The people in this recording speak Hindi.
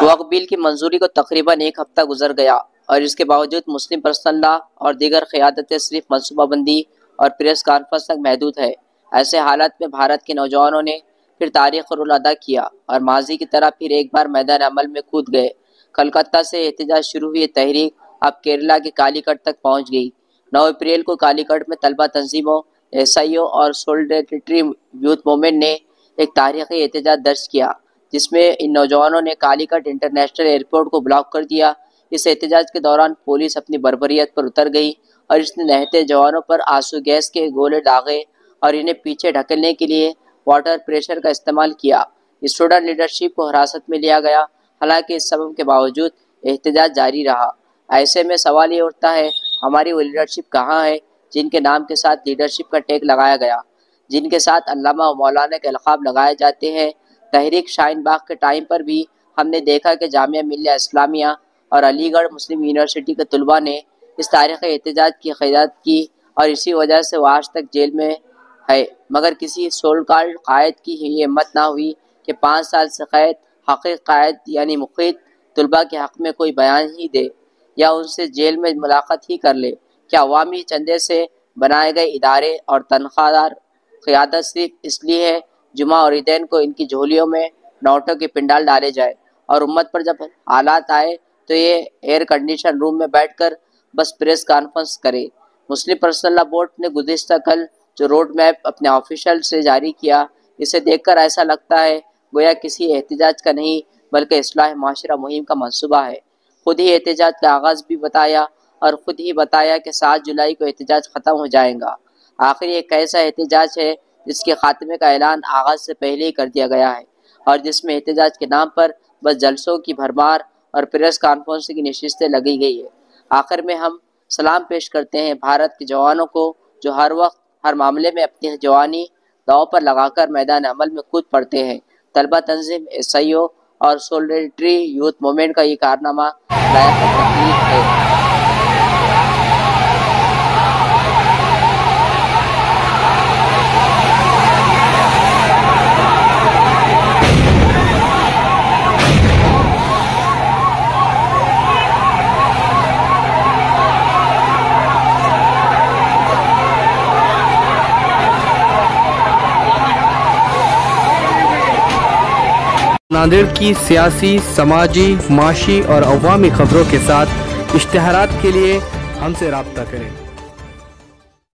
वक्फ बिल की मंजूरी को तकरीबन एक हफ्ता गुजर गया और इसके बावजूद मुस्लिम पर्सनल लॉ और दीगर क़यादतें सिर्फ मनसूबाबंदी और प्रेस कॉन्फ्रेंस तक महदूद है। ऐसे हालात में भारत के नौजवानों ने फिर तारीख का रोल अदा किया और माजी की तरह फिर एक बार मैदान अमल में कूद गए। कलकत्ता से एहतजाज शुरू हुई तहरीक अब केरला के कालीकट तक पहुंच गई। 9 अप्रैल को कालीकट में तलबा तंजीमों, एसआईओ और सोलिडेरिटी यूथ मूवमेंट ने एक तारीखी एहतजाज दर्ज किया, जिसमें इन नौजवानों ने कालीकट इंटरनेशनल एयरपोर्ट को ब्लॉक कर दिया। इस एहतजाज के दौरान पुलिस अपनी बर्बरियत पर उतर गई और इसने नहते जवानों पर आंसू गैस के गोले दागे और इन्हें पीछे ढकेलने के लिए वाटर प्रेशर का इस्तेमाल किया। स्टूडेंट लीडरशिप को हिरासत में लिया गया। हालांकि इस सबब के बावजूद एहतजाज जारी रहा। ऐसे में सवाल ये उठता है, हमारी वो लीडरशिप कहाँ है जिनके नाम के साथ लीडरशिप का टैग लगाया गया, जिनके साथ अल्लामा और मौलाना के अलक़ाब लगाए जाते हैं। तहरीक शाहीन बाग के टाइम पर भी हमने देखा कि जामिया मिल्लिया इस्लामिया और अलीगढ़ मुस्लिम यूनिवर्सिटी के तलबा ने इस तारीख़ी एहतजाज की क़यादत की और इसी वजह से वो आज तक जेल में है। मगर किसी सोल कॉल्ड कायद की ये हिम्मत ना हुई कि 5 साल से कैद हक़ीक़ कायद यानी मुक़ीद तलबा के हक़ में कोई बयान ही दे या उनसे जेल में मुलाकात ही कर ले। क्या अवामी चंदे से बनाए गए इदारे और तनख्वाहदार क़यादत सिर्फ इसलिए है जुमा और ईदैन को इनकी झोलियों में नोटों के पिंडाल डाले जाए और उम्मत पर जब हालात आए तो ये एयर कंडीशन रूम में बैठकर बस प्रेस कॉन्फ्रेंस करे। मुस्लिम पर्सनल लॉ बोर्ड ने गुज़िश्ता कल जो रोड मैप अपने ऑफिशियल से जारी किया, इसे देखकर ऐसा लगता है गोया किसी एहतजाज का नहीं बल्कि इस्लाह माशरा मुहिम का मंसूबा है। खुद ही एहतजाज का आगाज़ भी बताया और ख़ुद ही बताया कि 7 जुलाई को एहतजाज ख़त्म हो जाएगा। आखिर ये कैसा एहतजाज है जिसके खात्मे का ऐलान आगाज़ से पहले ही कर दिया गया है और जिसमें एहतजाज के नाम पर बस जलसों की भरमार और प्रेस कॉन्फ्रेंस की नशिस्तें लगी गई है। आखिर में हम सलाम पेश करते हैं भारत के जवानों को जो हर वक्त हर मामले में अपनी जवानी दांव पर लगाकर मैदान अमल में कूद पड़ते हैं। तलबा तंजीम, एसआईओ और सोलिडेरिटी यूथ मूवमेंट का ये कारनामा लायक तकलीफ है। नांदेड़ की सियासी, समाजी, माशी और अवामी खबरों के साथ इश्तिहारात के लिए हमसे राब्ता करें।